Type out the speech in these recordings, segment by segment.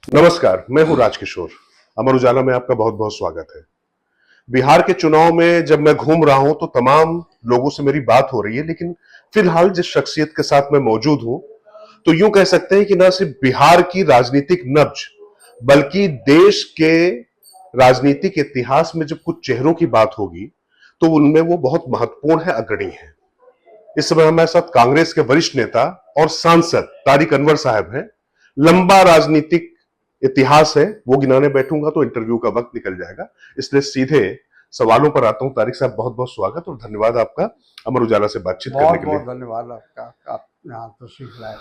नमस्कार, मैं हूं राजकिशोर। अमर उजाला में आपका बहुत बहुत स्वागत है। बिहार के चुनाव में जब मैं घूम रहा हूं तो तमाम लोगों से मेरी बात हो रही है, लेकिन फिलहाल जिस शख्सियत के साथ मैं मौजूद हूं, तो यूं कह सकते हैं कि न सिर्फ बिहार की राजनीतिक नब्ज, बल्कि देश के राजनीतिक इतिहास में जब कुछ चेहरों की बात होगी, तो उनमें वो बहुत महत्वपूर्ण है, अग्रणी है। इस समय हमारे साथ कांग्रेस के वरिष्ठ नेता और सांसद तारिक अनवर साहब हैं। लंबा राजनीतिक इतिहास है, वो गिनाने बैठूंगा तो इंटरव्यू का वक्त निकल जाएगा, इसलिए सीधे सवालों पर आता हूं। तारिक साहब, बहुत बहुत स्वागत और धन्यवाद आपका अमर उजाला से बातचीत करने बहुत के बहुत लिए। धन्यवाद आपका। आप यहाँ तशरीफ लाए।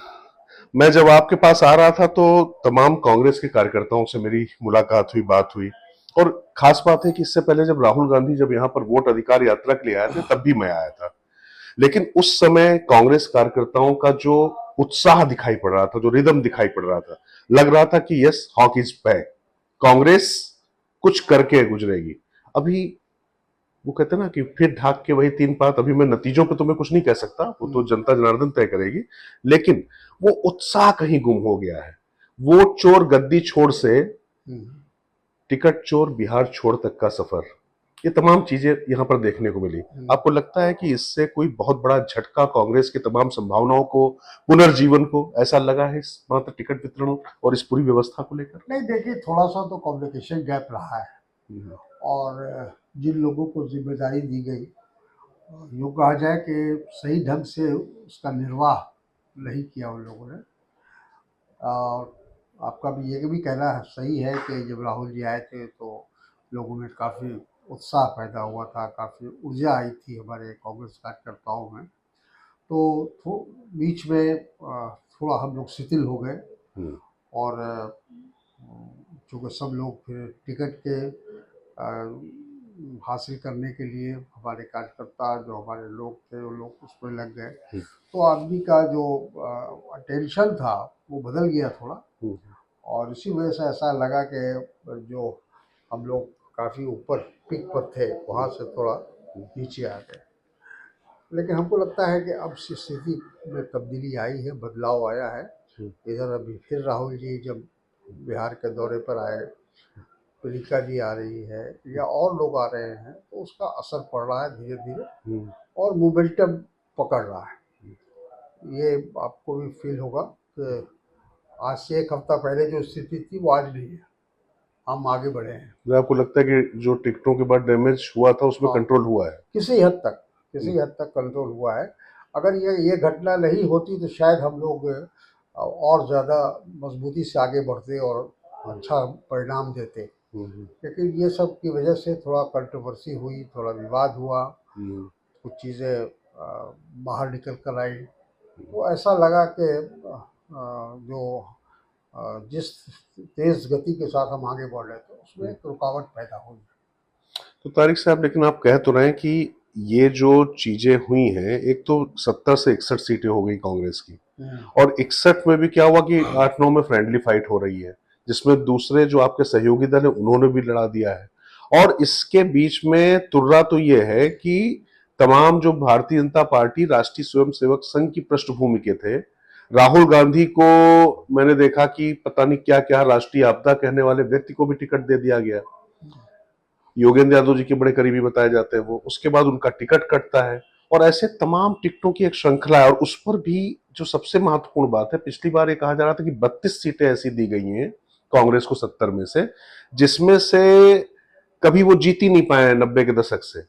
मैं जब आपके पास आ रहा था तो तमाम कांग्रेस के कार्यकर्ताओं से मेरी मुलाकात हुई, बात हुई। और खास बात है कि इससे पहले जब राहुल गांधी जब यहां पर वोट अधिकार यात्रा के लिए आए थे, तब भी मैं आया था। लेकिन उस समय कांग्रेस कार्यकर्ताओं का जो उत्साह दिखाई पड़ रहा था, जो रिदम दिखाई पड़ रहा था, लग रहा था कि yes, hawk is back, Congress कुछ करके गुजरेगी। अभी वो कहते हैं ना कि फिर ढाक के वही तीन पात। अभी मैं नतीजों पे तो मैं कुछ नहीं कह सकता, वो तो जनता जनार्दन तय करेगी, लेकिन वो उत्साह कहीं गुम हो गया है। वोट चोर गद्दी छोड़ से टिकट चोर बिहार छोड़ तक का सफर, ये तमाम चीजें यहां पर देखने को मिली। आपको लगता है कि इससे कोई बहुत बड़ा झटका कांग्रेस की तमाम संभावनाओं को, पुनर्जीवन को ऐसा लगा है इस मात्र टिकट वितरण और इस पूरी व्यवस्था को लेकर? नहीं, देखिए, थोड़ा सा तो कम्युनिकेशन गैप रहा है। और जिन लोगों को जिम्मेदारी दी गई, यूँ कहा जाए कि सही ढंग से उसका निर्वाह नहीं किया उन लोगों ने। और आपका भी ये भी कहना सही है कि जब राहुल जी आए थे तो लोगों में काफ़ी उत्साह पैदा हुआ था, काफ़ी ऊर्जा आई थी हमारे कांग्रेस कार्यकर्ताओं में। तो बीच में थोड़ा हम लोग शिथिल हो गए। और चूँकि सब लोग फिर टिकट के हासिल करने के लिए, हमारे कार्यकर्ता जो हमारे लोग थे वो लोग उसमें लग गए, तो आदमी का जो टेंशन था वो बदल गया थोड़ा। और इसी वजह से ऐसा लगा कि जो हम लोग काफ़ी ऊपर पीक पर थे, वहाँ से थोड़ा नीचे आ गए। लेकिन हमको लगता है कि अब स्थिति में तब्दीली आई है, बदलाव आया है। इधर अभी फिर राहुल जी जब बिहार के दौरे पर आए, प्रियंका जी आ रही है या और लोग आ रहे हैं, तो उसका असर पड़ रहा है धीरे धीरे, और मोमेंटम पकड़ रहा है। ये आपको भी फील होगा कि आज से एक हफ्ता पहले जो स्थिति थी वो आज नहीं है, हम आगे बढ़े हैं। तो आपको लगता है कि जो टिकटों के बाद डैमेज हुआ था उसमें हाँ, कंट्रोल हुआ है? किसी हद तक कंट्रोल हुआ है। अगर ये घटना नहीं होती तो शायद हम लोग और ज़्यादा मजबूती से आगे बढ़ते और अच्छा परिणाम देते। लेकिन ये सब की वजह से थोड़ा कंट्रोवर्सी हुई, थोड़ा विवाद हुआ, कुछ चीज़ें बाहर निकल कर आई। तो ऐसा लगा कि जो जिस तेज़ गति के साथ हम आगे बढ़ रहे थे उसमें एक रुकावट पैदा हुई। तो तारिक साहब, लेकिन आप कह तो रहे हैं कि ये जो चीजें हुई हैं, एक तो 70 से 61 सीटें हो गई कांग्रेस की, और 61 में भी क्या हुआ कि 8-9 में फ्रेंडली फाइट हो रही है, जिसमें दूसरे जो आपके सहयोगी दल है उन्होंने भी लड़ा दिया है। और इसके बीच में तुर्रा तो ये है कि तमाम जो भारतीय जनता पार्टी राष्ट्रीय स्वयंसेवक संघ की पृष्ठभूमि के थे, राहुल गांधी को मैंने देखा कि पता नहीं क्या क्या राष्ट्रीय आपदा कहने वाले व्यक्ति को भी टिकट दे दिया गया। योगेंद्र यादव जी के बड़े करीबी बताए जाते हैं वो, उसके बाद उनका टिकट कटता है। और ऐसे तमाम टिकटों की एक श्रृंखला है। और उस पर भी जो सबसे महत्वपूर्ण बात है, पिछली बार ये कहा जा रहा था कि 32 सीटें ऐसी दी गई हैं कांग्रेस को 70 में से, जिसमें से कभी वो जीत ही नहीं पाए हैं 90 के दशक से।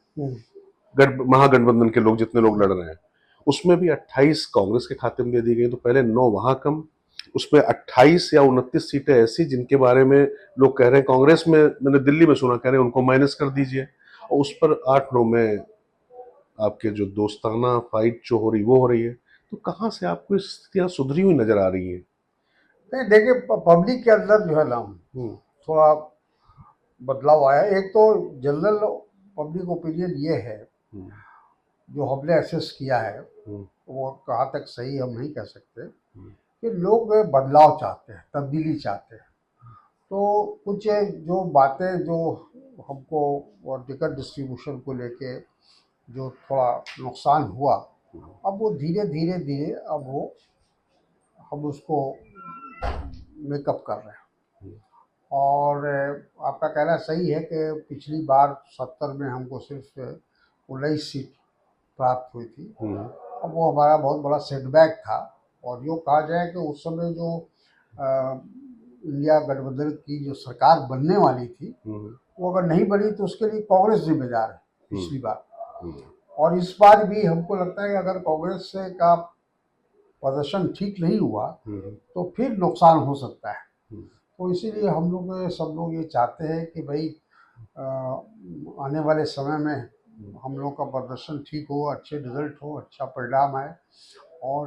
महागठबंधन के लोग जितने लोग लड़ रहे हैं, उसमें भी 28 कांग्रेस के खाते में दे दी गई। तो पहले 9 वहां कम, उसमें 28 या 29 सीटें ऐसी जिनके बारे में लोग कह रहे हैं, कांग्रेस में मैंने दिल्ली में सुना, कह रहे हैं उनको माइनस कर दीजिए। और उस पर 8-9 में आपके जो दोस्ताना फाइट जो हो रही वो हो रही है। तो कहां से आपको स्थितियां सुधरी हुई नजर आ रही है? नहीं, देखिए, पब्लिक के अंदर जो है ना थोड़ा बदलाव आया। एक तो जनरल पब्लिक ओपिनियन ये है, जो हमने एसेस किया है, वो कहाँ तक सही हम नहीं कह सकते, कि लोग बदलाव चाहते हैं, तब्दीली चाहते हैं। तो कुछ जो बातें जो हमको और टिकट डिस्ट्रीब्यूशन को लेके जो थोड़ा नुकसान हुआ, अब वो धीरे धीरे धीरे अब वो हम उसको मेकअप कर रहे हैं। और आपका कहना सही है कि पिछली बार 70 में हमको सिर्फ 19 सीट प्राप्त हुई थी। अब वो हमारा बहुत बड़ा सेटबैक था। और यूँ कहा जाए कि उस समय जो इंडिया गठबंधन की जो सरकार बनने वाली थी, वो अगर नहीं बनी तो उसके लिए कांग्रेस जिम्मेदार है पिछली बार। और इस बार भी हमको लगता है कि अगर कांग्रेस से का प्रदर्शन ठीक नहीं हुआ तो फिर नुकसान हो सकता है। तो इसीलिए हम लोग सब लोग ये चाहते हैं कि भाई आने वाले समय में हम लोग का प्रदर्शन ठीक हो, अच्छे रिजल्ट हो, अच्छा परिणाम आए। और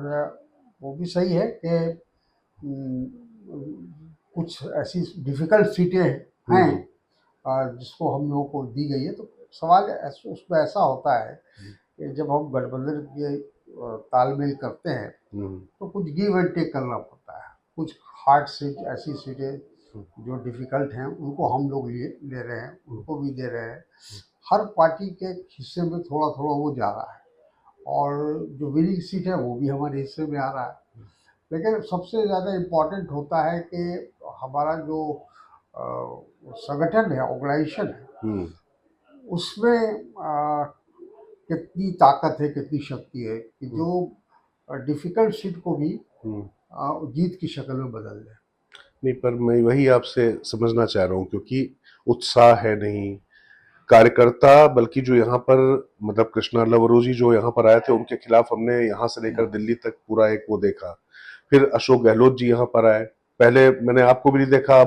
वो भी सही है कि कुछ ऐसी डिफ़िकल्ट सीटें हैं जिसको हम लोगों को दी गई है। तो सवाल उसमें ऐसा होता है कि जब हम गठबंधन के तालमेल करते हैं तो कुछ गिव एंड टेक करना पड़ता है। कुछ हार्ड सीट, ऐसी सीटें जो डिफ़िकल्ट हैं उनको हम लोग ले रहे हैं, उनको भी दे रहे हैं। हर पार्टी के हिस्से में थोड़ा थोड़ा वो जा रहा है, और जो विनिंग सीट है वो भी हमारे हिस्से में आ रहा है। लेकिन सबसे ज़्यादा इम्पोर्टेंट होता है कि हमारा जो संगठन है, ऑर्गेनाइजेशन है, उसमें कितनी ताकत है, कितनी शक्ति है कि जो डिफ़िकल्ट सीट को भी जीत की शक्ल में बदल दे। नहीं, पर मैं वही आपसे समझना चाह रहा हूँ, क्योंकि उत्साह है नहीं कार्यकर्ता, बल्कि जो यहाँ पर मतलब कृष्णा लवरू जी जो यहाँ पर आए थे उनके खिलाफ हमने यहाँ से लेकर दिल्ली तक पूरा एक वो देखा। फिर अशोक गहलोत जी यहाँ पर आए, पहले मैंने आपको भी नहीं देखा,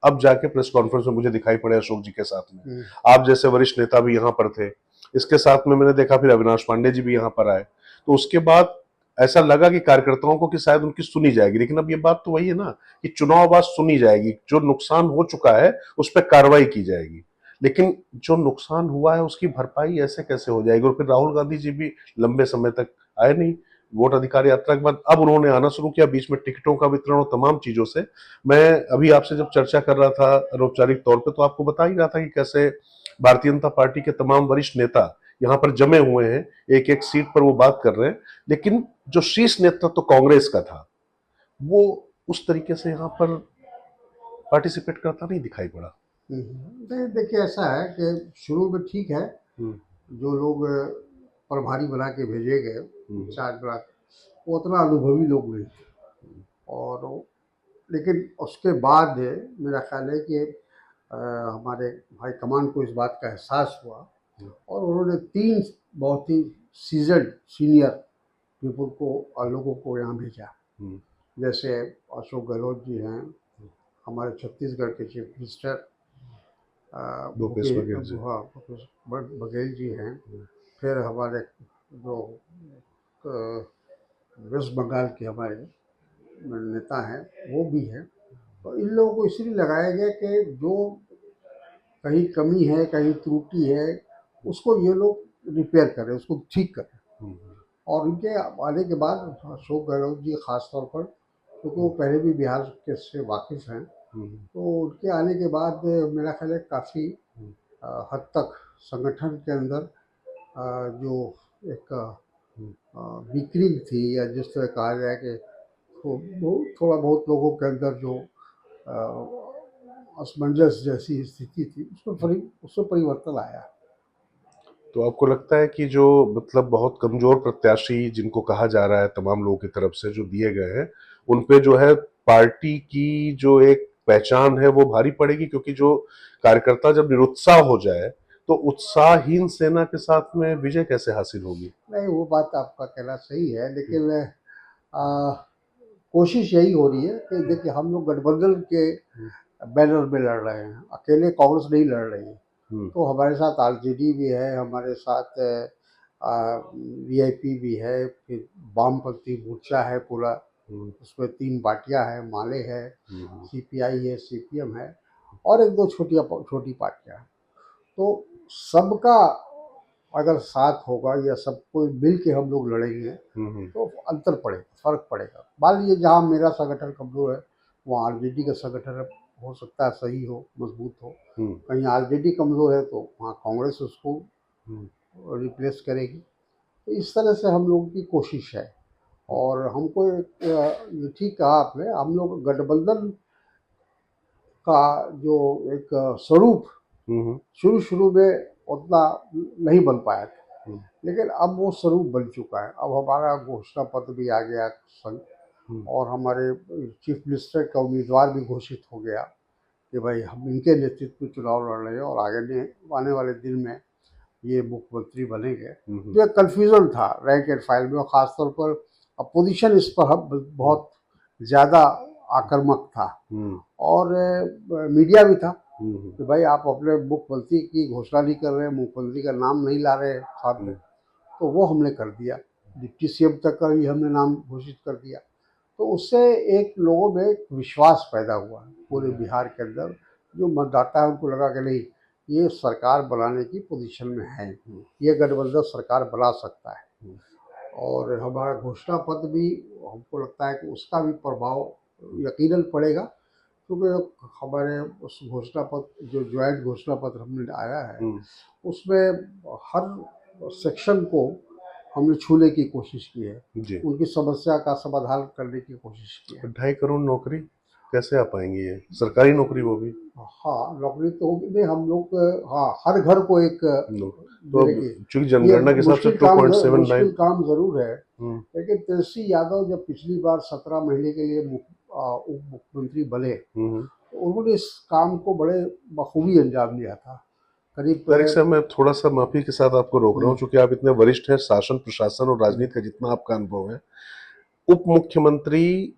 अब जाके प्रेस कॉन्फ्रेंस में मुझे दिखाई पड़े अशोक जी के साथ में। आप जैसे वरिष्ठ नेता भी यहाँ पर थे, इसके साथ में मैंने देखा फिर अविनाश पांडे जी भी यहाँ पर आए। तो उसके बाद ऐसा लगा कि कार्यकर्ताओं को कि शायद उनकी सुनी जाएगी। लेकिन अब ये बात तो वही है ना कि चुनाव बाद सुनी जाएगी, जो नुकसान हो चुका है उस पर कार्रवाई की जाएगी, लेकिन जो नुकसान हुआ है उसकी भरपाई ऐसे कैसे हो जाएगी। और फिर राहुल गांधी जी भी लंबे समय तक आए नहीं, वोट अधिकार यात्रा के बाद अब उन्होंने आना शुरू किया, बीच में टिकटों का वितरण और तमाम चीजों से। मैं अभी आपसे जब चर्चा कर रहा था अनौपचारिक तौर पे, तो आपको बता ही रहा था कि कैसे भारतीय जनता पार्टी के तमाम वरिष्ठ नेता यहाँ पर जमे हुए हैं, एक एक सीट पर वो बात कर रहे हैं, लेकिन जो शीर्ष नेतृत्व तो कांग्रेस का था वो उस तरीके से यहाँ पर पार्टिसिपेट करता नहीं दिखाई पड़ा। देखिए, ऐसा है कि शुरू में ठीक है, जो लोग प्रभारी बना के भेजे गए, इंचार्ज बना के, वो उतना अनुभवी लोग नहीं थे। और लेकिन उसके बाद मेरा ख्याल है कि हमारे हाईकमान को इस बात का एहसास हुआ और उन्होंने 3 बहुत ही सीजन्ड सीनियर पीपल को, लोगों को यहाँ भेजा। जैसे अशोक गहलोत जी हैं, हमारे छत्तीसगढ़ के चीफ मिनिस्टर भूपेश बघेल जी। हाँ, भूपेश बघेल जी हैं। फिर हमारे जो वेस्ट बंगाल के हमारे नेता हैं वो भी हैं। तो इन लोगों को इसलिए लगाया गया कि जो कहीं कमी है, कहीं त्रुटि है, उसको ये लोग रिपेयर करें, उसको ठीक करें। और उनके आने के बाद अशोक गहलोत जी खास तौर पर, क्योंकि वो पहले भी बिहार के से वाकिफ हैं, तो उनके आने के बाद मेरा ख्याल है काफ़ी हद तक संगठन के अंदर जो एक बिक्री थी, या जिस तरह कहा जाए कि थोड़ा बहुत लोगों के अंदर जो असमंजस जैसी स्थिति थी, उसमें परिवर्तन आया। तो आपको लगता है कि जो मतलब बहुत कमजोर प्रत्याशी जिनको कहा जा रहा है तमाम लोगों की तरफ से जो दिए गए हैं, उन पे जो है पार्टी की जो एक पहचान है वो भारी पड़ेगी, क्योंकि जो कार्यकर्ता जब निरुत्साह हो जाए तो उत्साहहीन सेना के साथ में विजय कैसे हासिल होगी। नहीं, वो बात आपका कहना सही है, लेकिन कोशिश यही हो रही है कि देखिए, हम लोग गठबंधन के बैनर में लड़ रहे हैं, अकेले कांग्रेस नहीं लड़ रही है। तो हमारे साथ आरजेडी भी है, हमारे साथ वीआईपी भी है, फिर वामपंथी मोर्चा है पूरा, उसमें 3 पार्टियां हैं, माले है, सीपीआई है, सीपीएम है, और 1-2 छोटी पार्टियां हैं। तो सबका अगर साथ होगा या सब कोई मिल के हम लोग लड़ेंगे तो अंतर पड़ेगा, फर्क पड़ेगा। मान लीजिए जहाँ मेरा संगठन कमजोर है वहाँ आरजेडी का संगठन हो सकता है सही हो, मजबूत हो। कहीं आरजेडी कमजोर है तो वहाँ कांग्रेस उसको रिप्लेस करेगी। तो इस तरह से हम लोगों की कोशिश है। और हमको ये ठीक कहा आपने, हम लोग गठबंधन का जो एक स्वरूप हम्म, शुरू शुरू में उतना नहीं बन पाया था, हम्म, लेकिन अब वो स्वरूप बन चुका है। अब हमारा घोषणा पत्र भी आ गया संग, हम्म, और हमारे चीफ मिनिस्टर का उम्मीदवार भी घोषित हो गया कि भाई हम इनके नेतृत्व में चुनाव लड़ रहे हैं और आने वाले दिन में ये मुख्यमंत्री बनेंगे। जो एक कन्फ्यूजन था रैंक एंड फाइल में, और ख़ासतौर पर अपोजिशन इस पर बहुत ज़्यादा आक्रामक था, हम्म, और मीडिया भी था हम्म, कि भाई आप अपने मुख्यमंत्री की घोषणा नहीं कर रहे हैं, मुख्यमंत्री का नाम नहीं ला रहे हैं साथ में। तो वो हमने कर दिया, डिप्टी सीएम तक का भी हमने नाम घोषित कर दिया। तो उससे एक लोगों में एक विश्वास पैदा हुआ पूरे बिहार के अंदर। जो मतदाता है उनको लगा कि नहीं, ये सरकार बनाने की पोजीशन में है, ये गठबंधन सरकार बना सकता है। और हमारा घोषणा पत्र भी, हमको लगता है कि उसका भी प्रभाव यकीनन पड़ेगा, क्योंकि हमारे उस घोषणा पत्र, जो ज्वाइंट घोषणा पत्र हमने आया है, उसमें हर सेक्शन को हमने छूने की कोशिश की है, जी। उनकी समस्या का समाधान करने की कोशिश की है। 2.5 करोड़ नौकरी कैसे आ पाएंगी, ये सरकारी नौकरी वो भी? हाँ, नौकरी तो होगी नहीं, हम लोग हाँ हर घर को एक नो, तो देने अब की। चूंकि ये जनगणना के हिसाब से 2.79। मुश्किल काम जरूर है, हम्म, लेकिन तेजस्वी यादव जब पिछली बार 17 महीने के लिए उप मुख्यमंत्री बने, हम्म। तो उन्होंने इस काम को बड़े बखूबी अंजाम दिया था। करीब तारिक साहब, मैं थोड़ा सा माफी के साथ आपको रोक रहा हूँ, हम्म, क्योंकि आप इतने वरिष्ठ हैं, शासन प्रशासन और हम्म, राजनीति का जितना आपका अनुभव है, उप मुख्यमंत्री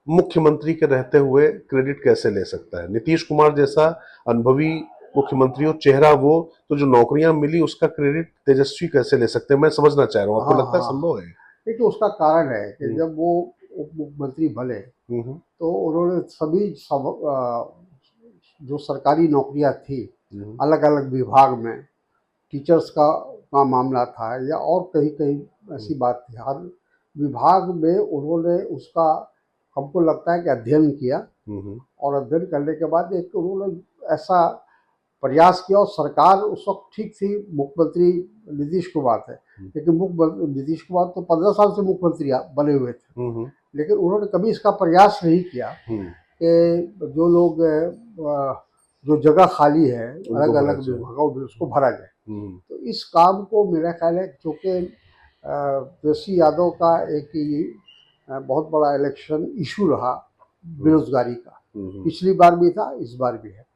मुख्यमंत्री के रहते हुए क्रेडिट कैसे ले सकता है? नीतीश कुमार जैसा अनुभवी मुख्यमंत्री हो, चेहरा वो, तो जो नौकरियां मिली उसका क्रेडिट तेजस्वी कैसे ले सकते हैं? मैं समझना चाह रहा हूँ, आपको हाँ लगता है हाँ, संभव है? देखिए उसका कारण है कि हम्म, जब वो उप मुख्यमंत्री बने, हम्म, तो उन्होंने जो सरकारी नौकरियां थी हम्म, अलग अलग विभाग में, टीचर्स का मामला था, या और कहीं कहीं ऐसी बात थी, हर विभाग में उन्होंने उसका, हमको लगता है कि अध्ययन किया, हम्म, और अध्ययन करने के बाद एक उन्होंने ऐसा प्रयास किया, और सरकार उस वक्त ठीक थी, मुख्यमंत्री नीतीश कुमार थे, लेकिन मुख्यमंत्री नीतीश कुमार तो 15 साल से मुख्यमंत्री बने हुए थे, हम्म, लेकिन उन्होंने कभी इसका प्रयास नहीं किया हम्म, कि जो लोग जो जगह खाली है अलग उनको भरा अलग जाए। विभागों में, उसको भरा जाए। हम्म, तो इस काम को मेरा ख्याल है, क्योंकि तेजस्वी यादव का एक ही बहुत बड़ा इलेक्शन इशू रहा बेरोजगारी का, हम्म, पिछली बार भी था, इस बार भी है।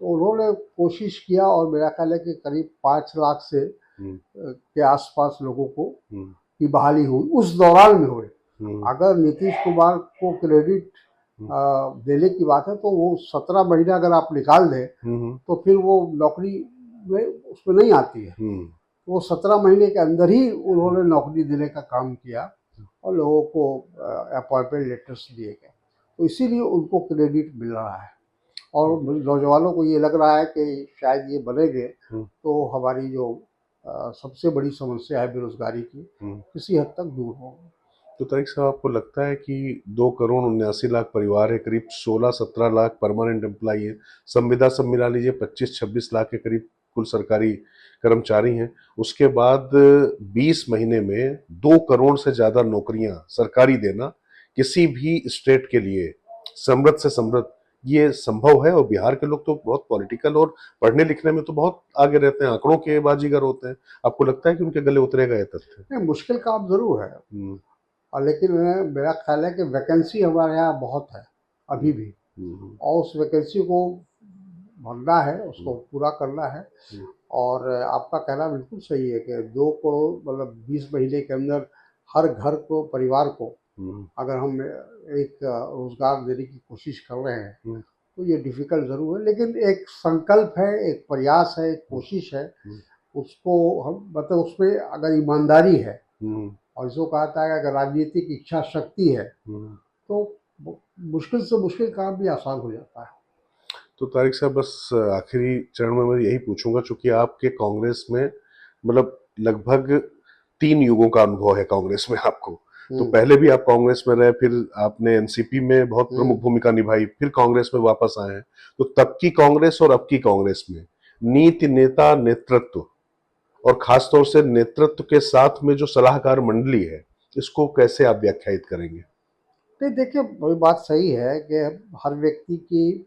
तो उन्होंने कोशिश किया, और मेरा ख्याल है कि करीब 5 लाख से हम्म, के आसपास लोगों को हम्म, की बहाली हुई उस दौरान में हुई। हम्म, अगर नीतीश कुमार को क्रेडिट देने की बात है, तो वो 17 महीना अगर आप निकाल दें, हम्म, तो फिर वो नौकरी में उसमें नहीं आती है। हम्म, वो 17 महीने के अंदर ही उन्होंने नौकरी देने का काम किया, और लोगों को अपॉइंटमेंट लेटर्स दिए गए, तो इसीलिए उनको क्रेडिट मिल रहा है। और नौजवानों को ये लग रहा है कि शायद ये बनेंगे, तो हमारी जो सबसे बड़ी समस्या है बेरोजगारी की, किसी हद तक दूर होगी। तो तारिक साहब, आपको लगता है कि 2 करोड़ 79 लाख परिवार है, करीब 16-17 लाख परमानेंट एम्प्लॉई है, संविदा सब मिला लीजिए 25-26 लाख के करीब कुल सरकारी कर्मचारी हैं, उसके बाद 20 महीने में 2 करोड़ से ज्यादा नौकरियां सरकारी देना किसी भी स्टेट के लिए समृद्ध से समृद्ध, ये संभव है? और बिहार के लोग तो बहुत पॉलिटिकल और पढ़ने लिखने में तो बहुत आगे रहते हैं, आंकड़ों के बाजीगर होते हैं, आपको लगता है कि उनके गले उतरेगा ये तथ्य? नहीं, मुश्किल काम जरूर है, और लेकिन मेरा ख्याल है कि वैकेंसी हमारे यहाँ बहुत है अभी भी, और उस वैकेंसी को भरना है, उसको पूरा करना है। और आपका कहना बिल्कुल सही है कि 2 करोड़ मतलब 20 महीने के अंदर हर घर को, परिवार को अगर हम एक रोजगार देने की कोशिश कर रहे हैं, तो ये डिफिकल्ट ज़रूर है, लेकिन एक संकल्प है, एक प्रयास है, एक कोशिश है, उसको हम मतलब उसमें अगर ईमानदारी है, और इसको कहा था कि अगर राजनीतिक इच्छा शक्ति है, तो मुश्किल से मुश्किल काम भी आसान हो जाता है। तो तारिक साहब, बस आखिरी चरण में मैं यही पूछूंगा, चूंकि आपके कांग्रेस में मतलब लगभग 3 युगों का अनुभव है कांग्रेस में आपको, तो पहले भी आप कांग्रेस में रहे, फिर आपने एनसीपी में बहुत प्रमुख भूमिका निभाई, फिर कांग्रेस में वापस आए हैं, तो तब की कांग्रेस और अब की कांग्रेस में नीति, नेता, नेतृत्व, और खासतौर से नेतृत्व के साथ में जो सलाहकार मंडली है, इसको कैसे आप व्याख्यायित करेंगे? नहीं, देखिए वही बात सही है कि हर व्यक्ति की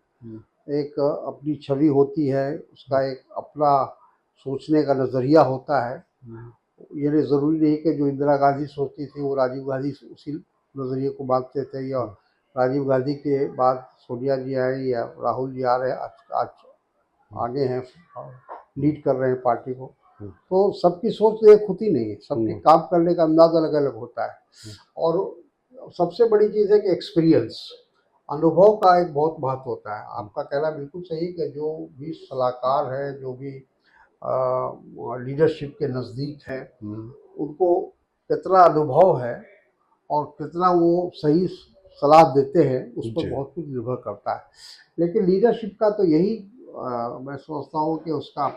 एक अपनी छवि होती है, उसका एक अपना सोचने का नज़रिया होता है। ये नहीं ज़रूरी नहीं कि जो इंदिरा गांधी सोचती थी वो राजीव गांधी उसी नज़रिए को मानते थे, या राजीव गांधी के बाद सोनिया जी आए या राहुल जी आ रहे हैं, आज आगे हैं, लीड कर रहे हैं पार्टी को। तो सबकी सोच एक होती नहीं है, सबके काम करने का अंदाज अलग अलग होता है। और सबसे बड़ी चीज़ है कि एक्सपीरियंस, अनुभव का एक बहुत महत्व होता है। आपका कहना बिल्कुल सही कि जो भी सलाहकार है, जो भी लीडरशिप के नज़दीक है, उनको कितना अनुभव है और कितना वो सही सलाह देते हैं, उस पर बहुत कुछ निर्भर करता है। लेकिन लीडरशिप का तो यही मैं समझता हूँ कि उसका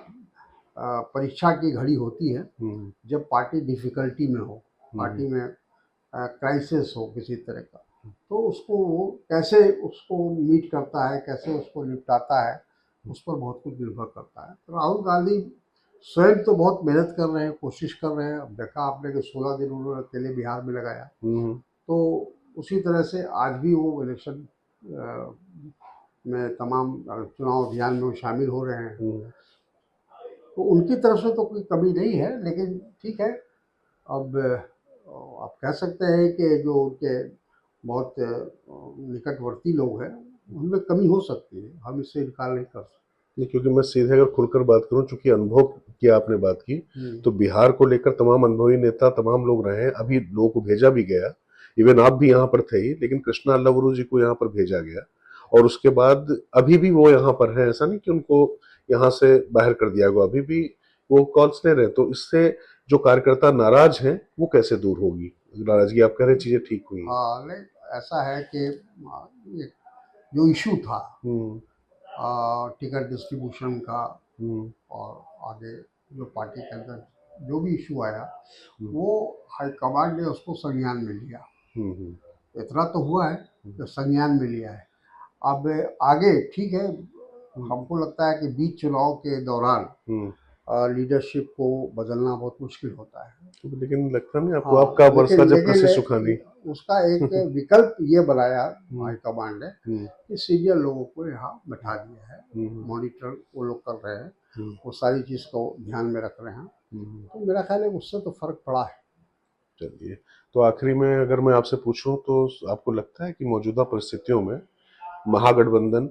परीक्षा की घड़ी होती है, जब पार्टी डिफ़िकल्टी में हो, पार्टी में क्राइसिस हो किसी तरह का, तो उसको वो कैसे उसको मीट करता है, कैसे उसको निपटाता है, उस पर बहुत कुछ निर्भर करता है। तो राहुल गांधी स्वयं तो बहुत मेहनत कर रहे हैं, कोशिश कर रहे हैं। अब देखा आपने कि 16 दिन उन्होंने अकेले बिहार में लगाया, तो उसी तरह से आज भी वो इलेक्शन में तमाम चुनाव अभियान में वो शामिल हो रहे हैं। तो उनकी तरफ से तो कोई कमी नहीं है, लेकिन ठीक है, अब आप कह सकते हैं कि जो उनके बहुत निकटवर्ती लोग हैं, उनमें कमी हो सकती है, हम इससे इनकार नहीं कर सकते। नहीं, क्योंकि मैं सीधे अगर खुलकर बात करूं, चूंकि अनुभव की आपने बात की, तो बिहार को लेकर तमाम अनुभवी नेता, तमाम लोग रहे हैं। अभी लोगों को भेजा भी गया, इवन आप भी यहाँ पर थे ही, लेकिन कृष्णा अल्लावरू जी को यहाँ पर भेजा गया, और उसके बाद अभी भी वो यहाँ पर है। ऐसा नहीं कि उनको यहाँ से बाहर कर दिया गया, अभी भी वो कॉल्स ले रहे हैं। तो इससे जो कार्यकर्ता नाराज हैं, वो कैसे दूर होगी नाराजगी? आप कह रहे हैं चीजें ठीक हुई हैं। हाँ, नहीं, ऐसा है कि जो इशू था टिकट डिस्ट्रीब्यूशन का, और आगे जो पार्टी के अंदर जो भी इशू आया, वो हाईकमांड ने उसको संज्ञान में लिया। इतना तो हुआ है कि संज्ञान में लिया है। अब आगे ठीक है, हमको लगता है कि बीच चुनाव के दौरान लीडरशिप को बदलना बहुत मुश्किल होता है, लेकिन लगता नहीं आपको? आपका बरसा जब कृषि सुखानी, उसका एक विकल्प ये बनाया हाईकमांड ने कि सीनियर लोगों को यहाँ बैठा दिया है, मॉनिटर वो लोग कर रहे हैं, वो सारी चीज़ को ध्यान में रख रहे हैं। तो मेरा ख्याल है उससे तो फर्क पड़ा है। चलिए, तो आखिरी में अगर मैं आपसे पूछूं, तो आपको लगता है कि मौजूदा परिस्थितियों में महागठबंधन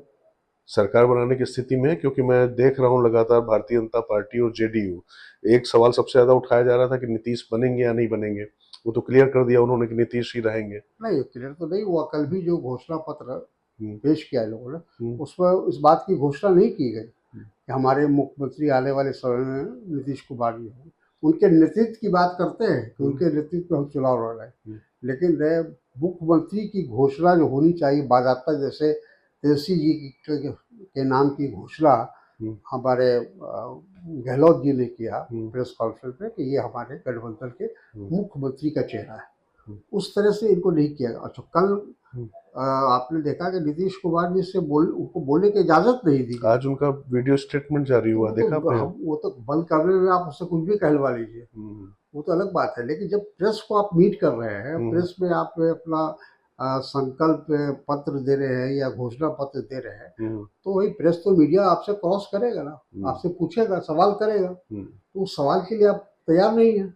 सरकार बनाने की स्थिति में है? क्योंकि मैं देख रहा हूं लगातार भारतीय जनता पार्टी और जेडीयू, एक सवाल सबसे ज्यादा उठाया जा रहा था कि नीतीश बनेंगे या नहीं बनेंगे। वो तो क्लियर कर दिया उन्होंने कि नीतीश ही रहेंगे। नहीं, क्लियर तो नहीं हुआ। कल भी जो घोषणा पत्र पेश किया लोगों ने, उसमें इस बात की घोषणा नहीं की गई कि हमारे मुख्यमंत्री आने वाले समय में नीतीश कुमार जी होंगे। उनके नेतृत्व की बात करते हैं कि उनके नेतृत्व में हम चुनाव लड़ रहे हैं, लेकिन मुख्यमंत्री की घोषणा जो होनी चाहिए बाज़ाब्ता, जैसे तेजस्वी जी के नाम की घोषणा हमारे गहलोत जी ने किया प्रेस कॉन्फ्रेंस में कि ये हमारे गठबंधन के मुख्यमंत्री का चेहरा है, उस तरह से इनको नहीं किया। अच्छा, कल आपने देखा कि नीतीश कुमार जी से उनको बोलने की इजाजत नहीं दी। आज उनका वीडियो स्टेटमेंट जारी हुआ, देखा आपने? वो तो बंद करने में आप उससे कुछ भी कहलवा लीजिए, वो तो अलग बात है। लेकिन जब प्रेस को आप मीट कर रहे हैं, प्रेस में आप अपना संकल्प पत्र दे रहे हैं या घोषणा पत्र दे रहे हैं, तो वही प्रेस तो मीडिया आपसे क्रॉस करेगा ना, आपसे पूछेगा, सवाल करेगा। तो उस सवाल के लिए आप तैयार नहीं है।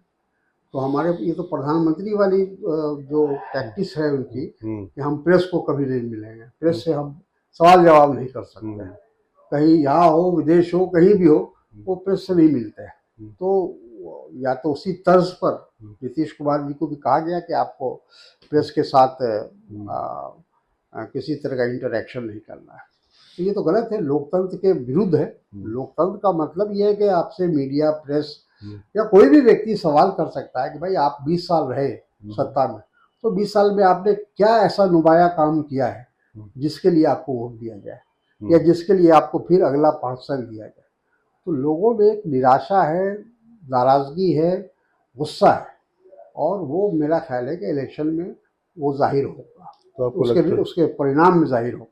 तो हमारे ये तो प्रधानमंत्री वाली जो प्रैक्टिस है उनकी कि हम प्रेस को कभी नहीं मिलेंगे, प्रेस से हम सवाल जवाब नहीं कर सकते हैं, कहीं यहाँ हो, विदेश हो, कहीं भी हो, वो प्रेस से नहीं मिलते हैं। तो या तो उसी तर्ज पर नीतीश कुमार जी को भी कहा गया कि आपको प्रेस के साथ किसी तरह का इंटरेक्शन नहीं करना है। तो ये तो गलत है, लोकतंत्र के विरुद्ध है। लोकतंत्र का मतलब ये है कि आपसे मीडिया, प्रेस या कोई भी व्यक्ति सवाल कर सकता है कि भाई आप 20 साल रहे सत्ता में, तो 20 साल में आपने क्या ऐसा नुमाया काम किया है जिसके लिए आपको वोट दिया जाए, या जिसके लिए आपको फिर अगला 5 साल दिया जाए। तो लोगों में एक निराशा है, नाराज़गी है, गुस्सा है, और वो मेरा ख्याल है कि इलेक्शन में वो जाहिर होगा, तो आपको उसके परिणाम में जाहिर होगा।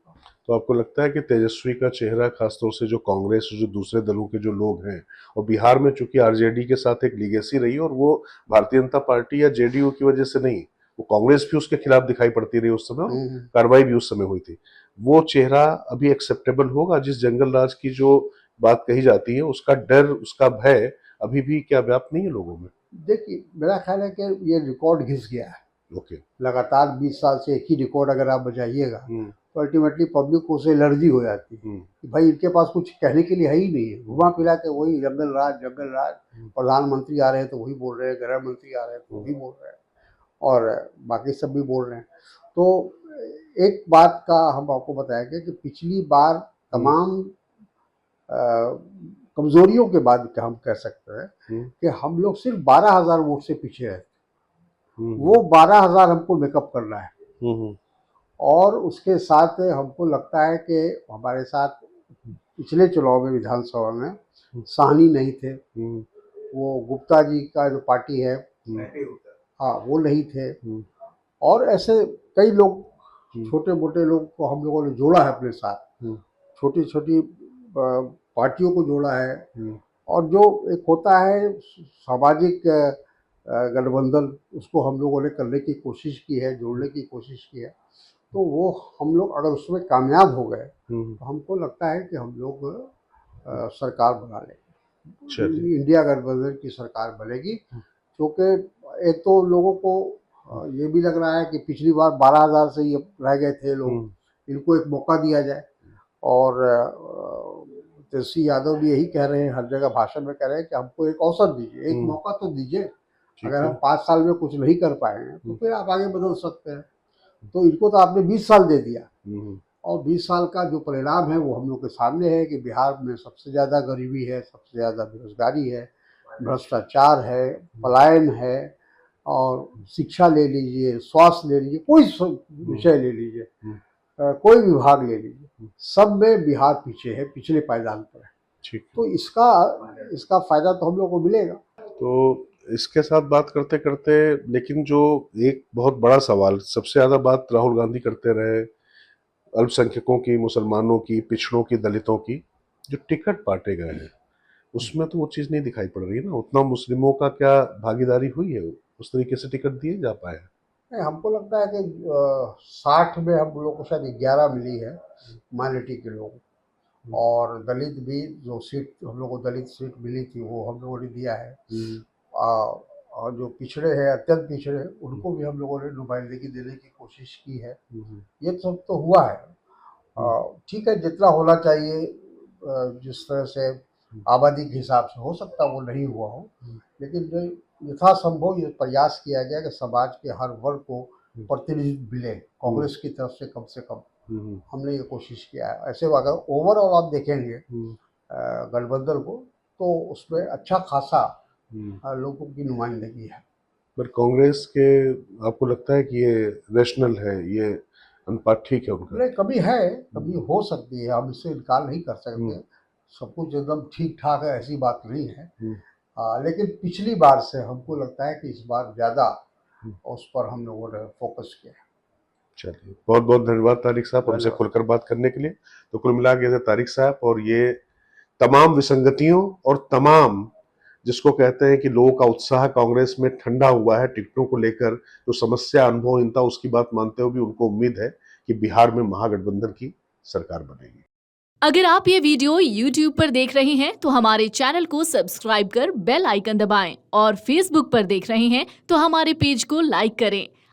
तो आपको लगता है कि तेजस्वी का चेहरा, खासतौर से जो कांग्रेस और जो दूसरे दलों के जो लोग हैं, और बिहार में चूंकि आरजेडी के साथ एक लीगेसी रही, और वो भारतीय जनता पार्टी या जेडीयू की वजह से नहीं, वो कांग्रेस भी उसके खिलाफ दिखाई पड़ती रही उस समय, कार्रवाई भी उस समय हुई थी, वो चेहरा अभी एक्सेप्टेबल होगा? जिस जंगल राज की जो बात कही जाती है, उसका डर, उसका भय अभी भी क्या व्याप्त नहीं है लोगों में? देखिए, मेरा ख्याल है कि ये रिकॉर्ड घिस गया है। ओके। लगातार 20 साल से एक ही रिकॉर्ड अगर आप बजाइएगा तो अल्टीमेटली पब्लिक को उससे एलर्जी हो जाती है कि भाई इनके पास कुछ कहने के लिए है ही नहीं है। घुमा फिरा के वही जंगल राज, जंगल राज। प्रधानमंत्री आ रहे हैं तो वही बोल रहे हैं, गृह मंत्री आ रहे हैं तो वही बोल रहे हैं, और बाकी सब भी बोल रहे हैं। तो एक बात का हम आपको बताएंगे कि पिछली बार तमाम कमजोरियों के बाद हम कह सकते हैं कि हम लोग सिर्फ 12,000 वोट से पीछे है। वो 12,000 हमको मेकअप करना है, और उसके साथ हमको लगता है कि हमारे साथ पिछले चुनाव में विधानसभा में साहनी नहीं थे, वो गुप्ता जी का जो पार्टी है, हाँ, वो नहीं थे, और ऐसे कई लोग, छोटे मोटे लोग को हम लोगों ने जोड़ा है अपने साथ, छोटी छोटी पार्टियों को जोड़ा है, और जो एक होता है सामाजिक गठबंधन, उसको हम लोगों ने करने की कोशिश की है, जोड़ने की कोशिश की है। तो वो हम लोग अगर उसमें कामयाब हो गए तो हमको लगता है कि हम लोग सरकार बना लेंगे, इंडिया गठबंधन की सरकार बनेगी। क्योंकि एक तो लोगों को ये भी लग रहा है कि पिछली बार 12,000 से ये रह गए थे लोग, इनको एक मौका दिया जाए। और तेजस्वी यादव भी यही कह रहे हैं, हर जगह भाषण में कह रहे हैं कि हमको एक अवसर दीजिए, एक मौका तो दीजिए। अगर हम 5 साल में कुछ नहीं कर पाए तो फिर आप आगे बदल सकते हैं। तो इनको तो आपने 20 साल दे दिया, और 20 साल का जो परिणाम है वो हम लोग के सामने है कि बिहार में सबसे ज़्यादा गरीबी है, सबसे ज़्यादा बेरोजगारी है, भ्रष्टाचार है, पलायन है, और शिक्षा ले लीजिए, स्वास्थ्य ले लीजिए, कोई विषय ले लीजिए, कोई विभाग ले लीजिए, सब में बिहार पीछे है, पिछले पायदान पर है। तो इसका फायदा तो हम लोग को मिलेगा। तो इसके साथ बात करते करते, लेकिन जो एक बहुत बड़ा सवाल, सबसे ज्यादा बात राहुल गांधी करते रहे अल्पसंख्यकों की, मुसलमानों की, पिछड़ों की, दलितों की, जो टिकट बांटे गए हैं उसमें तो वो चीज नहीं दिखाई पड़ रही है ना। उतना मुस्लिमों का क्या भागीदारी हुई है? उस तरीके से टिकट दिए जा पाए? नहीं, हमको लगता है कि 60 में हम लोग को शायद 11 मिली है माइनॉरिटी के लोग, और दलित भी जो सीट हम लोग को दलित सीट मिली थी वो हम लोगों ने दिया है। और जो पिछड़े हैं, अत्यंत पिछड़े हैं, उनको भी हम लोगों ने नुमाइंदगी देने की कोशिश की है। ये सब तो हुआ है, ठीक है, जितना होना चाहिए, जिस तरह से आबादी के हिसाब से हो सकता वो नहीं हुआ हो, लेकिन जो यथासंभव ये प्रयास किया गया कि समाज के हर वर्ग को प्रतिनिधित्व मिले, कांग्रेस की तरफ से कम हमने ये कोशिश किया है। ऐसे अगर ओवरऑल आप देखेंगे गठबंधन को, तो उसमें अच्छा खासा लोगों की नुमाइंदगी है। पर कांग्रेस के, आपको लगता है कि ये रैशनल है, ये अनुपात ठीक है उनका? नहीं, कभी है, कभी हो सकती है, हम इससे इनकार नहीं कर सकते। सब कुछ एकदम ठीक ठाक है ऐसी बात नहीं है, लेकिन पिछली बार से हमको लगता है कि इस बार ज़्यादा उस पर हम लोगों ने फोकस किया है। चलिए, बहुत बहुत धन्यवाद तारिक साहब हमसे खुलकर बात करने के लिए। तो कुल मिला के तारिक साहब, और ये तमाम विसंगतियों और तमाम, जिसको कहते हैं कि लोगों का उत्साह कांग्रेस में ठंडा हुआ है टिकटों को लेकर, जो समस्या अनुभवहीनता, उसकी बात मानते हुए भी उनको उम्मीद है कि बिहार में महागठबंधन की सरकार बनेगी। अगर आप ये वीडियो YouTube पर देख रहे हैं तो हमारे चैनल को सब्सक्राइब कर बेल आइकन दबाएं, और Facebook पर देख रहे हैं तो हमारे पेज को लाइक करें।